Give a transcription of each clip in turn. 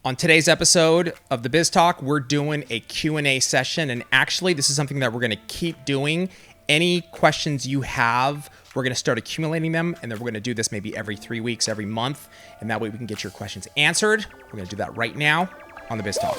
On today's episode of the Biz Talk, we're doing a Q&A session. And actually, this is something that we're going to keep doing. Any questions you have, we're going to start accumulating them. And then we're going to do this maybe every 3 weeks, every month. And that way we can get your questions answered. We're going to do that right now on the Biz Talk.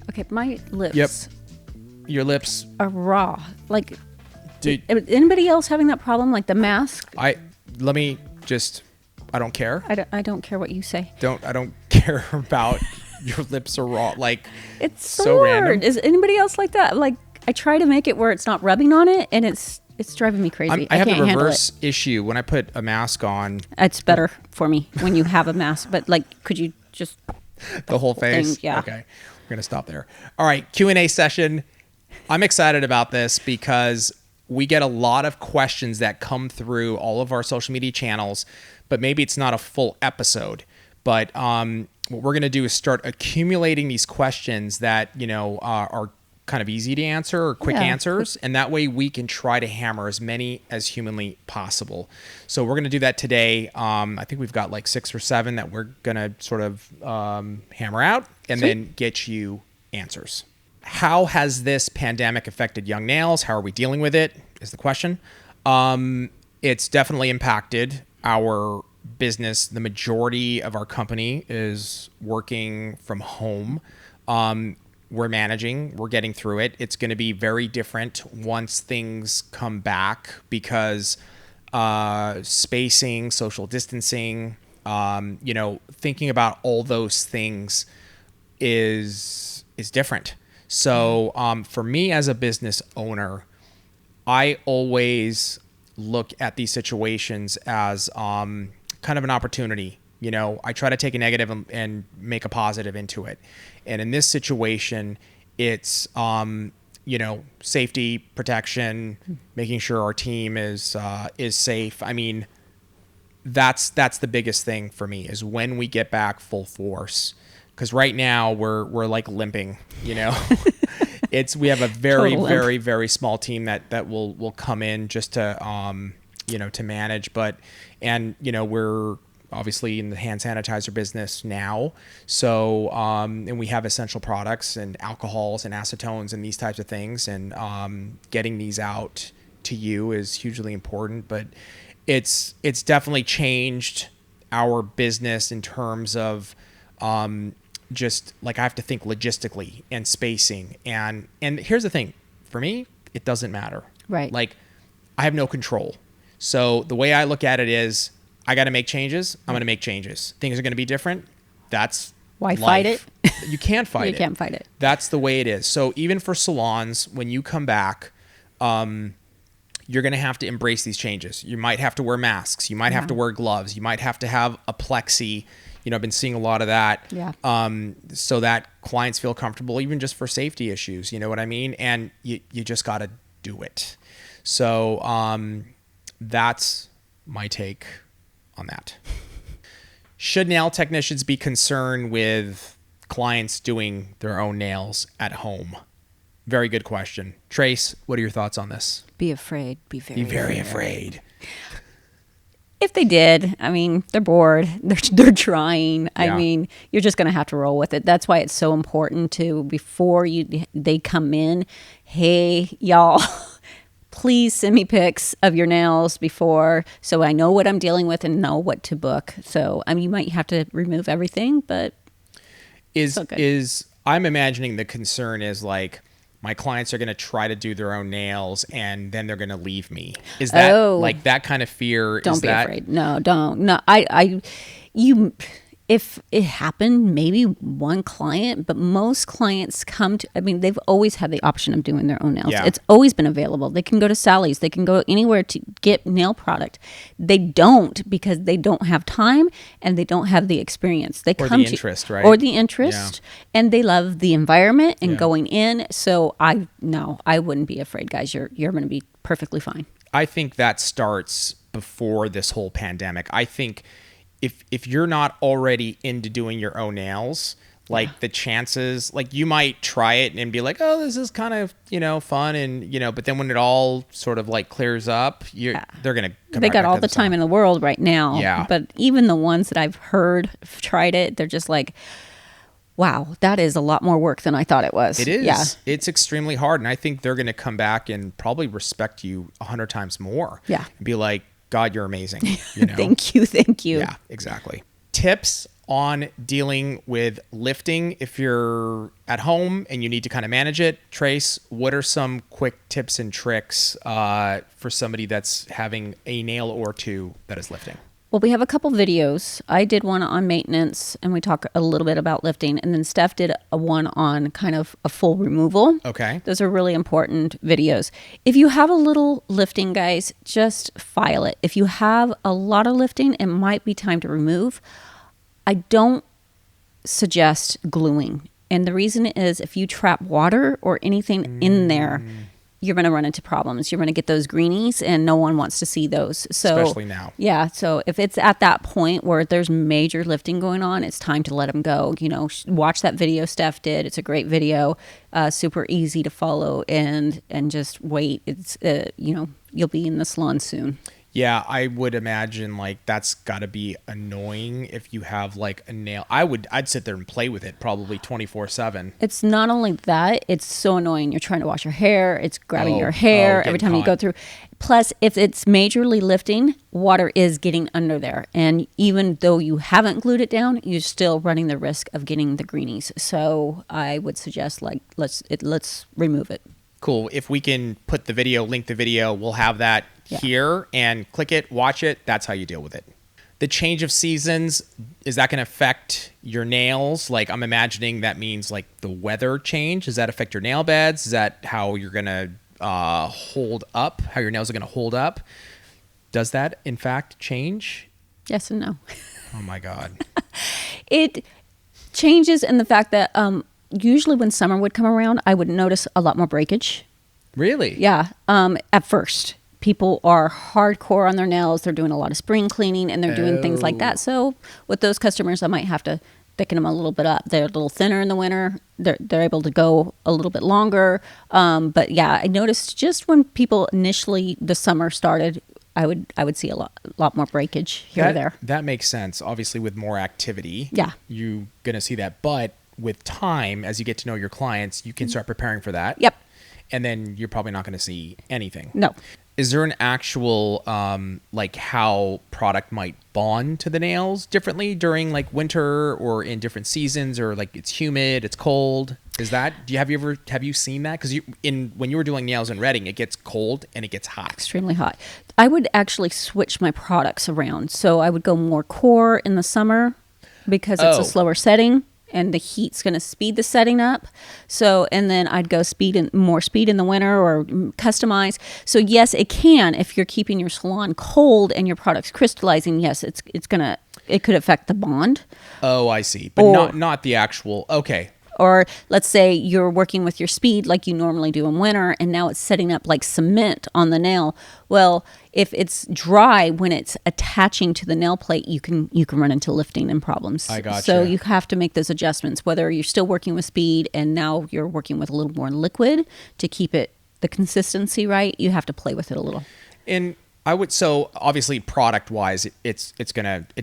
Okay, my lips Yep. Your lips. are raw. Like, Dude, anybody else having that problem? Like the mask? I don't care. I don't care what you say. I don't care about your lips are raw. Like, It's so weird. random. Is anybody else like that? Like, I try to make it where it's not rubbing on it, and it's driving me crazy. I have can't the handle reverse issue when I put a mask on. It's better for me when you have a mask, but like, could you just The whole face? thing, yeah. Okay. We're going to stop there. All right. Q&A session. I'm excited about this because we get a lot of questions that come through all of our social media channels, but maybe it's not a full episode. But what we're going to do is start accumulating these questions that, are kind of easy to answer or quick answers. And that way we can try to hammer as many as humanly possible. So we're going to do that today. I think we've got like 6 or 7 that we're going to sort of hammer out and then get you answers. How has this pandemic affected young nails? How are we dealing with it is the question. It's definitely impacted our business. The majority of our company is working from home. We're managing, we're getting through it. It's going to be very different once things come back because spacing, social distancing, thinking about all those things is different. So for me as a business owner, I always look at these situations as kind of an opportunity. I try to take a negative and make a positive into it. And in this situation, it's, safety, protection, making sure our team is safe. I mean, that's the biggest thing for me is when we get back full force. Because right now we're like limping, we have a very, very, very small team that will come in just to, to manage. We're obviously in the hand sanitizer business now. So, and we have essential products and alcohols and acetones and these types of things. And getting these out to you is hugely important. But it's definitely changed our business in terms of just like I have to think logistically and spacing. And here's the thing. For me, it doesn't matter. Right. Like I have no control. So the way I look at it is I got to make changes. I'm going to make changes. Things are going to be different. That's why life. fight it? You can't fight it. You can't fight it. That's the way it is. So even for salons, when you come back, you're going to have to embrace these changes. You might have to wear masks. You might have to wear gloves. You might have to have a plexi. I've been seeing a lot of that. Yeah. So that clients feel comfortable, even just for safety issues. You know what I mean? And you just got to do it. So that's my take on that. Should nail technicians be concerned with clients doing their own nails at home? Very good question. Trace, what are your thoughts on this? Be afraid. Be very afraid. If they did, I mean, they're bored. They're trying. Yeah. I mean, you're just going to have to roll with it. That's why it's so important to, before they come in, hey, y'all, please send me pics of your nails before so I know what I'm dealing with and know what to book. So, I mean, you might have to remove everything, but I'm imagining the concern is like, my clients are going to try to do their own nails and then they're going to leave me. Is that like that kind of fear? Don't be afraid. No, don't. No, if it happened, maybe one client, but most clients they've always had the option of doing their own nails. Yeah. It's always been available. They can go to Sally's. They can go anywhere to get nail product. They don't because they don't have time and they don't have the experience. They or come the interest, right? Or the interest, and they love the environment and Yeah. going in. So I wouldn't be afraid, guys. You're going to be perfectly fine. I think that starts before this whole pandemic. I think if you're not already into doing your own nails, Like the chances, like you might try it and be like, oh, this is kind of, fun. And, but then when it all sort of like clears up, they're going to come They right got back all to the time in the world right now. Yeah. But even the ones that I've heard tried it, they're just like, wow, that is a lot more work than I thought it was. It is. Yeah. It's extremely hard. And I think they're going to come back and probably respect you 100 times more. Yeah. And be like, God, you're amazing. Thank you. Thank you. Yeah, exactly. Tips on dealing with lifting if you're at home and you need to kind of manage it. Trace, what are some quick tips and tricks for somebody that's having a nail or two that is lifting? Well, we have a couple videos. I did one on maintenance, and we talk a little bit about lifting. And then Steph did a one on kind of a full removal. Okay. Those are really important videos. If you have a little lifting, guys, just file it. If you have a lot of lifting, it might be time to remove. I don't suggest gluing. And the reason is if you trap water or anything in there, you're going to run into problems. You're going to get those greenies, and no one wants to see those. So, especially now. Yeah. So if it's at that point where there's major lifting going on, it's time to let them go. Watch that video Steph did. It's a great video, super easy to follow, and just wait. It's, you'll be in the salon soon. Yeah, I would imagine like that's got to be annoying if you have like a nail. I'd sit there and play with it probably 24/7. It's not only that, it's so annoying. You're trying to wash your hair. It's grabbing your hair every time you go through. Plus, if it's majorly lifting, water is getting under there. And even though you haven't glued it down, you're still running the risk of getting the greenies. So I would suggest like let's remove it. Cool. If we can put the video, link the video, we'll have that here, and click it, watch it. That's how you deal with it. The change of seasons, is that going to affect your nails? Like I'm imagining that means like the weather change. Does that affect your nail beds? Is that how you're going to hold up, how your nails are going to hold up? Does that in fact change? Yes and no. Oh my God. It changes in the fact that usually when summer would come around, I would notice a lot more breakage. Really? Yeah. At first, people are hardcore on their nails. They're doing a lot of spring cleaning, and they're doing things like that. So with those customers, I might have to thicken them a little bit up. They're a little thinner in the winter. They're able to go a little bit longer. But yeah, I noticed just when people initially the summer started, I would see a lot more breakage here or there. That makes sense. Obviously, with more activity, you're gonna see that. But with time, as you get to know your clients, you can start preparing for that. Yep. And then you're probably not going to see anything. No. Is there an actual, like how product might bond to the nails differently during like winter or in different seasons, or like it's humid, it's cold? Have you seen that? Because when you were doing nails in Reading, it gets cold and it gets hot. Extremely hot. I would actually switch my products around. So I would go more core in the summer because it's a slower setting. And the heat's going to speed the setting up. So, and then I'd go more speed in the winter or customize. So yes, it can, if you're keeping your salon cold and your product's crystallizing, yes, it could affect the bond. Oh, I see. But not the actual, okay. Or let's say you're working with your speed like you normally do in winter, and now it's setting up like cement on the nail. Well, if it's dry when it's attaching to the nail plate, you can run into lifting and problems. I gotcha. So you have to make those adjustments, whether you're still working with speed and now you're working with a little more liquid to keep the consistency right. You have to play with it a little. And so obviously product wise, it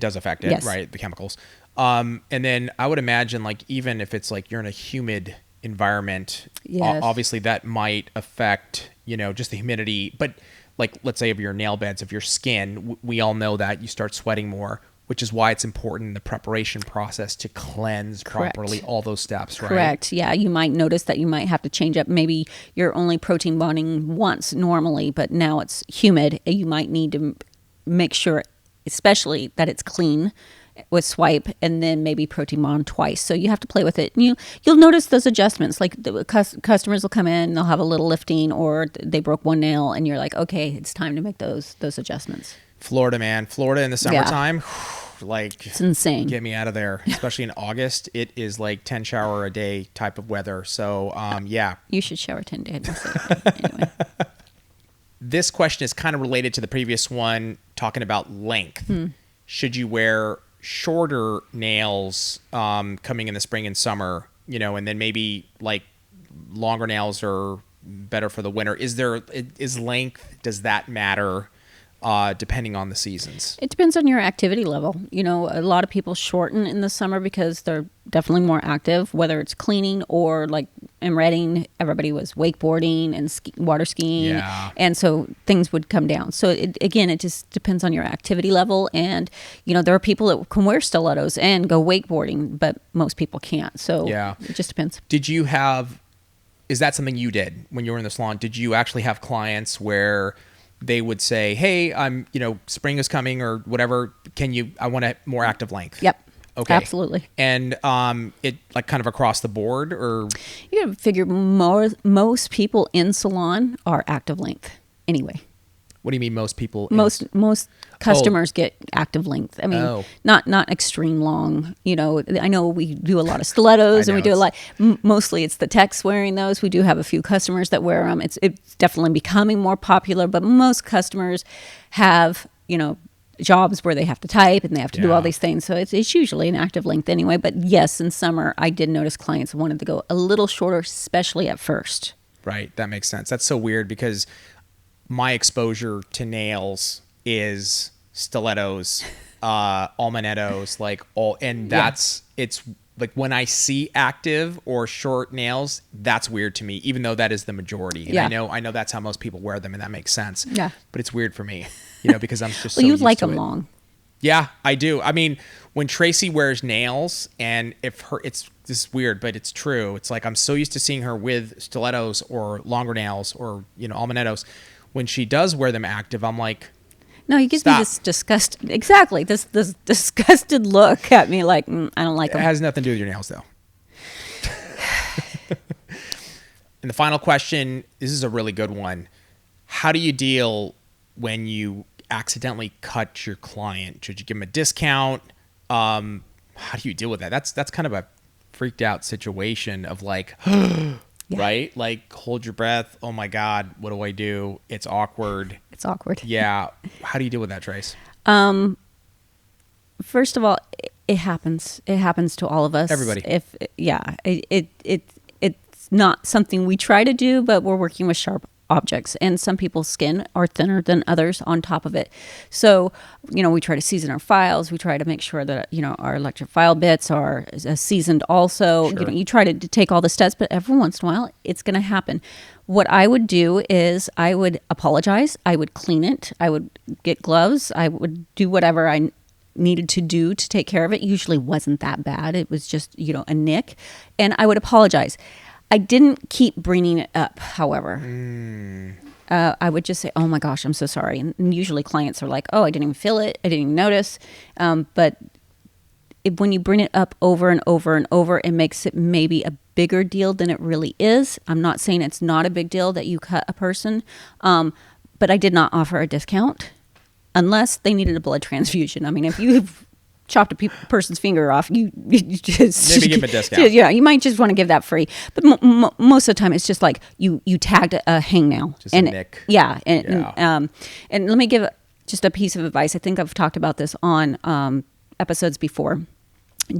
does affect it, yes. Right? The chemicals. And then I would imagine like even if it's like you're in a humid environment, yes. Obviously that might affect, just the humidity. But like, let's say of your nail beds, of your skin, we all know that you start sweating more, which is why it's important in the preparation process to cleanse Correct. Properly, all those steps, right? Correct. Yeah. You might notice that you might have to change up. Maybe you're only protein bonding once normally, but now it's humid. You might need to make sure, especially that it's clean with swipe, and then maybe protein bond twice. So you have to play with it. And you'll notice those adjustments. Like the customers will come in, they'll have a little lifting, or they broke one nail, and you're like, okay, it's time to make those adjustments. Florida, man. Florida in the summertime, like it's insane. Get me out of there. Especially in August, it is like 10 shower a day type of weather. So, yeah. You should shower 10 days. Anyway. This question is kind of related to the previous one, talking about length. Should you wear shorter nails coming in the spring and summer, and then maybe like longer nails are better for the winter. Is length, does that matter depending on the seasons? It depends on your activity level. A lot of people shorten in the summer because they're definitely more active, whether it's cleaning or like in Reading, everybody was wakeboarding and water skiing. Yeah. And so things would come down. So it just depends on your activity level. And, there are people that can wear stilettos and go wakeboarding, but most people can't. So it just depends. Is that something you did when you were in the salon? Did you actually have clients where they would say, hey, spring is coming or whatever. I want a more active length. Yep. Okay. Absolutely. And it like kind of across the board, or you gotta figure most people in salon are active length anyway. What do you mean most people? Most customers get active length. I mean, not extreme long. I know we do a lot of stilettos and we do a lot. Mostly it's the techs wearing those. We do have a few customers that wear them. It's definitely becoming more popular, but most customers have, jobs where they have to type and they have to do all these things. So it's usually an active length anyway. But yes, in summer, I did notice clients wanted to go a little shorter, especially at first. Right. That makes sense. That's so weird because my exposure to nails is stilettos, almanettos, it's like when I see active or short nails, that's weird to me, even though that is the majority. And I know that's how most people wear them, and that makes sense. Yeah. But it's weird for me, because I'm just well, so you like them long. Yeah, I do. I mean, when Tracey wears nails, and it's this is weird, but it's true. It's like I'm so used to seeing her with stilettos or longer nails or almanettos. When she does wear them active, I'm like, no, he gives me this disgusted look at me like, I don't like them. It has nothing to do with your nails, though. And the final question, this is a really good one. How do you deal when you accidentally cut your client? Should you give them a discount? How do you deal with that? That's kind of a freaked out situation of like, right? Like, hold your breath. Oh my God, what do I do? It's awkward. It's awkward. Yeah. How do you deal with that, Trace? First of all, it happens. It happens to all of us. Everybody. It's not something we try to do, but we're working with sharp objects, and some people's skin are thinner than others on top of it. So, we try to season our files. We try to make sure that, our electric file bits are seasoned also. Sure. You try to take all the steps, but every once in a while it's going to happen. What I would do is I would apologize. I would clean it. I would get gloves. I would do whatever I needed to do to take care of it. Usually wasn't that bad. It was just, a nick. And I would apologize. I didn't keep bringing it up, however. I would just say, oh my gosh, I'm so sorry. And usually clients are like, oh, I didn't even feel it. I didn't even notice. But when you bring it up over and over and over, it makes it maybe a bigger deal than it really is. I'm not saying it's not a big deal that you cut a person. But I did not offer a discount unless they needed a blood transfusion. I mean, if you've chopped a person's finger off, you just maybe give them a discount. Yeah, you might just want to give that free. But most of the time, it's just like you tagged a hangnail, just a nick. Yeah, and let me give just a piece of advice. I think I've talked about this on episodes before.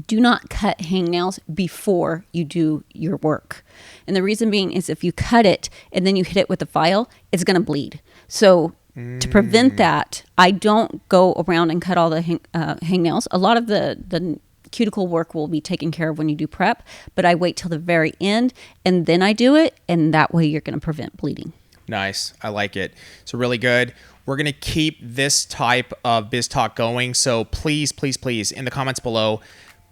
Do not cut hangnails before you do your work, and the reason being is if you cut it and then you hit it with a file, it's going to bleed. So to prevent that, I don't go around and cut all the hangnails. A lot of the cuticle work will be taken care of when you do prep, but I wait till the very end and then I do it, and that way you're going to prevent bleeding. Nice. I like it. So really good. We're going to keep this type of biz talk going. So please, please, please, in the comments below,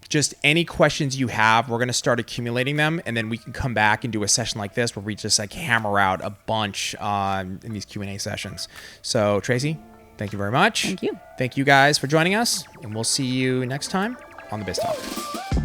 just any questions you have, we're going to start accumulating them, and then we can come back and do a session like this where we just like hammer out a bunch in these Q&A sessions. So Tracey, thank you very much. Thank you. Thank you guys for joining us, and we'll see you next time on the Biz Talk.